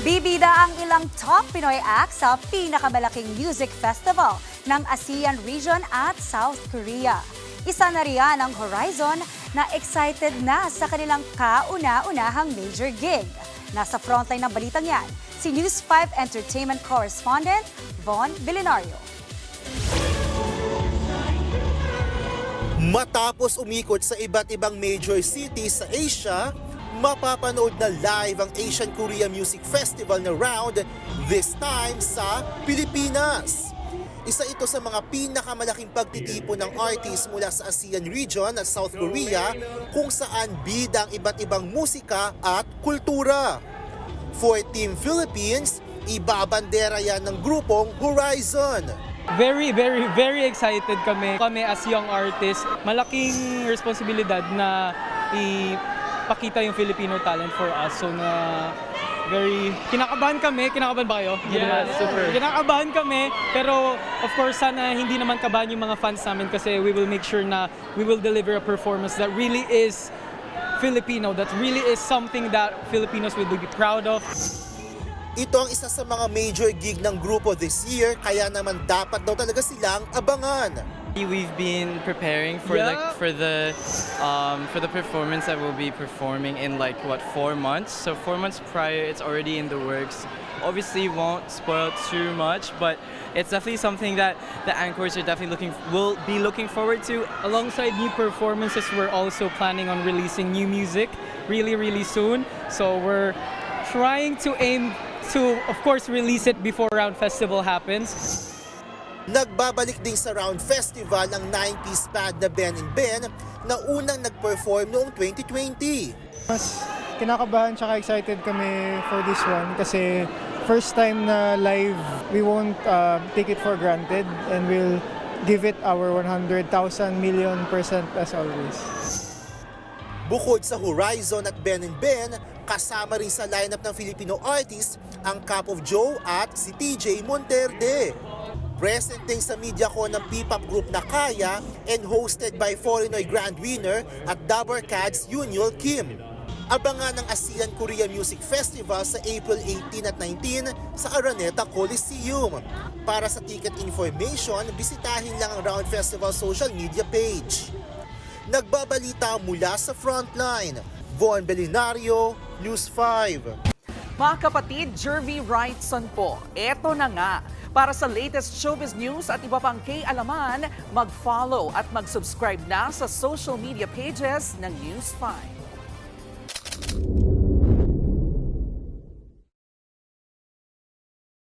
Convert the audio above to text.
Bibida ang ilang top Pinoy acts sa pinakamalaking music festival ng ASEAN region at South Korea. Isa na riyan ang Horizon na excited na sa kanilang kauna-unahang major gig. Nasa frontline ng balitang yan, si News 5 Entertainment Correspondent Von Vilinario. Matapos umikot sa iba't ibang major cities sa Asia, mapapanood na live ang Asian Korea Music Festival na round, this time sa Pilipinas. Isa ito sa mga pinakamalaking pagtitipon ng artists mula sa ASEAN region at South Korea kung saan bida ang iba't ibang musika at kultura. For Team Philippines, ibabandera yan ng grupong Horizon. Very excited kami. Kami as young artists, malaking responsibilidad na ipakita yung Filipino talent for us. So kinakabahan kami. Kinakabahan ba kayo? Yeah, super. Kinakabahan kami, pero of course sana hindi naman kabahan yung mga fans namin kasi we will make sure na we will deliver a performance that really is Filipino, that really is something that Filipinos will be proud of. Ito ang isa sa mga major gig ng grupo this year, kaya naman dapat daw talaga silang abangan. We've been preparing for for the performance that we'll be performing in 4 months. So 4 months prior, it's already in the works. Obviously, won't spoil too much, but it's definitely something that the anchors are definitely will be looking forward to. Alongside new performances, we're also planning on releasing new music really soon. So we're trying to aim to, of course, release it before Round Festival happens. Nagbabalik din sa Round Festival ang 90s band na Ben and Ben na unang nag-perform noong 2020. Mas kinakabahan tsaka excited kami for this one kasi first time na live, we won't take it for granted and we'll give it our 100,000 million% as always. Bukod sa Horizon at Ben and Ben, kasama rin sa lineup ng Filipino artists ang Cup of Joe at si TJ Monterde. Present din sa MediaCon ng P-pop group na Kaya and hosted by Foreignoy Grand Winner at Dabber Cats Yuniol Kim. Abangan ang ASEAN Korea Music Festival sa April 18 at 19 sa Araneta Coliseum. Para sa ticket information, bisitahin lang ang Round Festival social media page. Nagbabalita mula sa Frontline, Von Vilinario, News 5. Mga kapatid, Jervy Wrightson po. Eto na nga. Para sa latest showbiz news at iba pang kay-alaman, mag-follow at mag-subscribe na sa social media pages ng News 5.